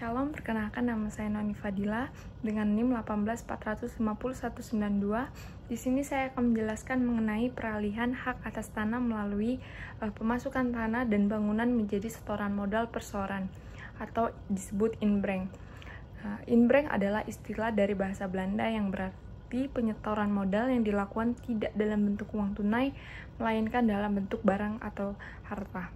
Shalom, perkenalkan nama saya Noni Fadila dengan NIM 184501192. Di sini saya akan menjelaskan mengenai peralihan hak atas tanah melalui pemasukan tanah dan bangunan menjadi setoran modal perseoran atau disebut inbreng. Inbreng adalah istilah dari bahasa Belanda yang berarti penyetoran modal yang dilakukan tidak dalam bentuk uang tunai, melainkan dalam bentuk barang atau harta.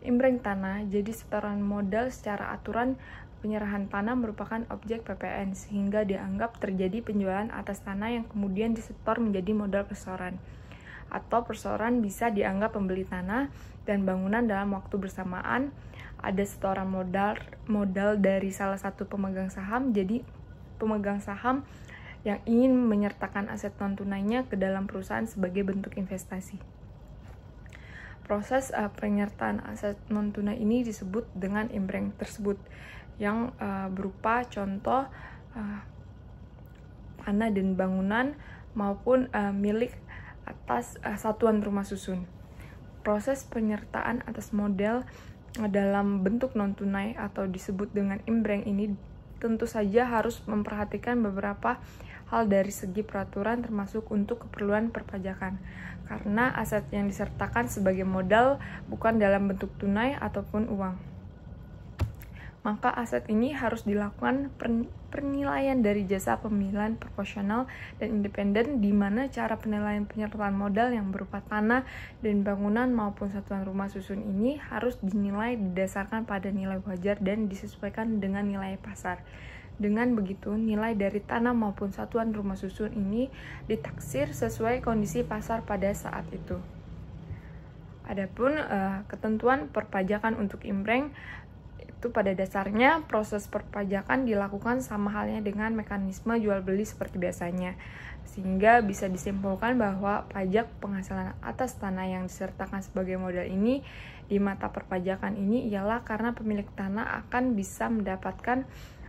Inbreng tanah jadi setoran modal secara aturan. Penyerahan tanah merupakan objek PPN sehingga dianggap terjadi penjualan atas tanah yang kemudian disetor menjadi modal perseoran. Atau perseoran bisa dianggap pembeli tanah dan bangunan dalam waktu bersamaan. Ada setoran modal dari salah satu pemegang saham, jadi pemegang saham yang ingin menyertakan aset non tunainya ke dalam perusahaan sebagai bentuk investasi. Proses penyertaan aset non tunai ini disebut dengan inbreng tersebut, yang berupa contoh tanah dan bangunan maupun milik atas satuan rumah susun. Proses penyertaan atas modal dalam bentuk non tunai atau disebut dengan inbreng ini tentu saja harus memperhatikan beberapa hal dari segi peraturan termasuk untuk keperluan perpajakan, karena aset yang disertakan sebagai modal bukan dalam bentuk tunai ataupun uang. Maka aset ini harus dilakukan penilaian dari jasa pemilihan proporsional dan independen, di mana cara penilaian penyertaan modal yang berupa tanah dan bangunan maupun satuan rumah susun ini harus dinilai didasarkan pada nilai wajar dan disesuaikan dengan nilai pasar. Dengan begitu, nilai dari tanah maupun satuan rumah susun ini ditaksir sesuai kondisi pasar pada saat itu. Adapun ketentuan perpajakan untuk inbreng itu pada dasarnya proses perpajakan dilakukan sama halnya dengan mekanisme jual beli seperti biasanya, sehingga bisa disimpulkan bahwa pajak penghasilan atas tanah yang disertakan sebagai modal ini di mata perpajakan ini ialah karena pemilik tanah akan bisa mendapatkan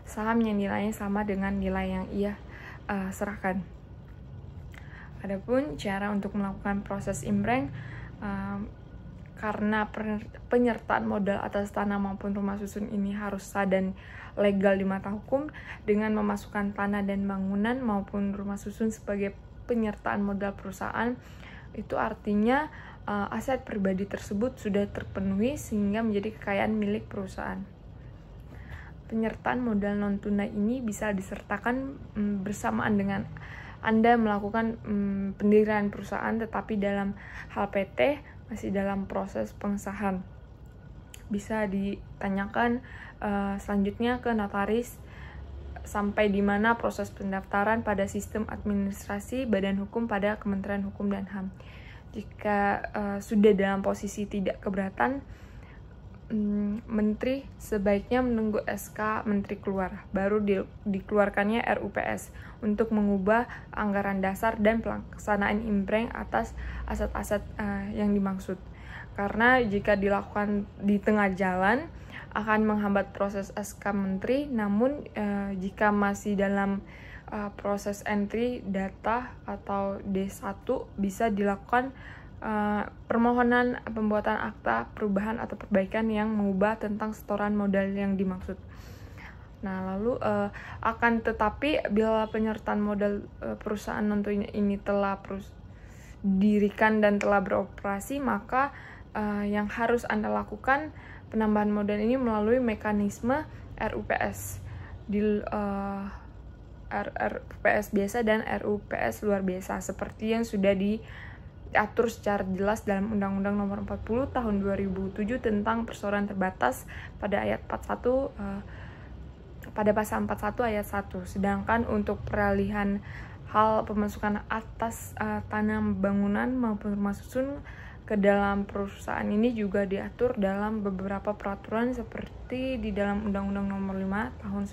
saham yang nilainya sama dengan nilai yang ia serahkan. Adapun cara untuk melakukan proses inbreng, karena penyertaan modal atas tanah maupun rumah susun ini harus sah dan legal di mata hukum, dengan memasukkan tanah dan bangunan maupun rumah susun sebagai penyertaan modal perusahaan, itu artinya aset pribadi tersebut sudah terpenuhi sehingga menjadi kekayaan milik perusahaan. Penyertaan modal non tunai ini bisa disertakan bersamaan dengan Anda melakukan pendirian perusahaan, tetapi dalam hal PT masih dalam proses pengesahan. Bisa ditanyakan selanjutnya ke notaris sampai di mana proses pendaftaran pada sistem administrasi badan hukum pada Kementerian Hukum dan HAM. Jika sudah dalam posisi tidak keberatan, Menteri sebaiknya menunggu SK Menteri keluar, baru dikeluarkannya RUPS untuk mengubah anggaran dasar dan pelaksanaan inbreng atas aset-aset yang dimaksud. Karena jika dilakukan di tengah jalan akan menghambat proses SK Menteri, namun jika masih dalam proses entry data atau D1 bisa dilakukan permohonan pembuatan akta perubahan atau perbaikan yang mengubah tentang setoran modal yang dimaksud. Nah, lalu akan tetapi bila penyertaan modal perusahaan non-tunai ini telah didirikan dan telah beroperasi, maka yang harus Anda lakukan penambahan modal ini melalui mekanisme RUPS di RUPS biasa dan RUPS luar biasa seperti yang sudah diatur secara jelas dalam Undang-Undang Nomor 40 Tahun 2007 tentang perseroran terbatas pada ayat 41 pada pasal 41 ayat 1. Sedangkan untuk peralihan hal pemasukan atas tanah bangunan maupun rumah susun ke dalam perusahaan ini juga diatur dalam beberapa peraturan seperti di dalam Undang-Undang Nomor 5 Tahun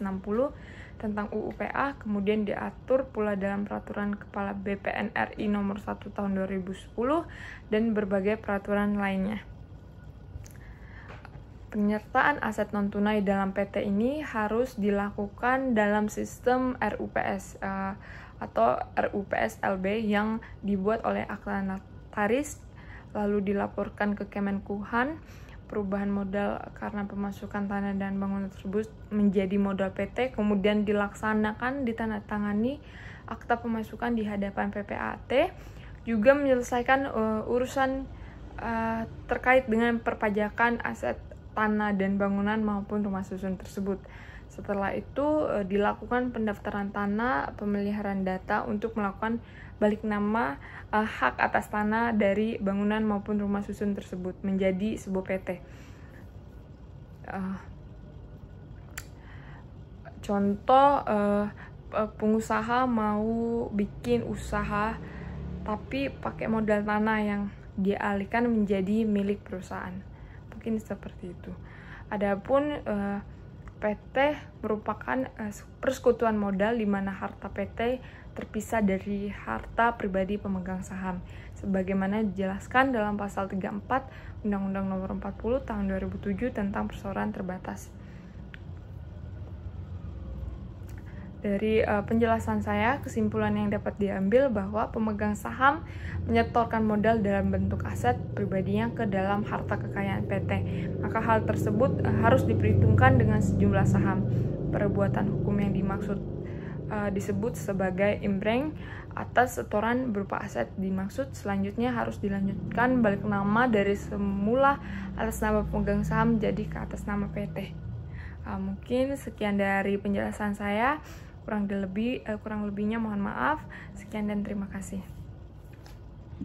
1960 tentang UUPA, kemudian diatur pula dalam Peraturan Kepala BPN RI Nomor 1 Tahun 2010 dan berbagai peraturan lainnya. Penyertaan aset non tunai dalam PT ini harus dilakukan dalam sistem RUPS atau RUPS LB yang dibuat oleh akta notaris, lalu dilaporkan ke Kemenkumham. perubahan modal karena pemasukan tanah dan bangunan tersebut menjadi modal PT, kemudian dilaksanakan ditandatangani akta pemasukan di hadapan PPAT, juga menyelesaikan urusan terkait dengan perpajakan aset tanah dan bangunan maupun rumah susun tersebut. Setelah itu dilakukan pendaftaran tanah, pemeliharaan data untuk melakukan balik nama hak atas tanah dari bangunan maupun rumah susun tersebut menjadi sebuah PT. Contoh, pengusaha mau bikin usaha tapi pakai modal tanah yang dia alihkan menjadi milik perusahaan. Mungkin seperti itu. Adapun PT merupakan persekutuan modal di mana harta PT terpisah dari harta pribadi pemegang saham, sebagaimana dijelaskan dalam pasal 34 Undang-Undang Nomor 40 Tahun 2007 tentang perseroan terbatas. Dari penjelasan saya, kesimpulan yang dapat diambil bahwa pemegang saham menyetorkan modal dalam bentuk aset pribadinya ke dalam harta kekayaan PT. Maka hal tersebut harus diperhitungkan dengan sejumlah saham. Perbuatan hukum yang dimaksud disebut sebagai imbreng atas setoran berupa aset dimaksud. Selanjutnya harus dilanjutkan balik nama dari semula atas nama pemegang saham jadi ke atas nama PT. Mungkin sekian dari penjelasan saya. Kurang lebihnya mohon maaf. Sekian dan terima kasih.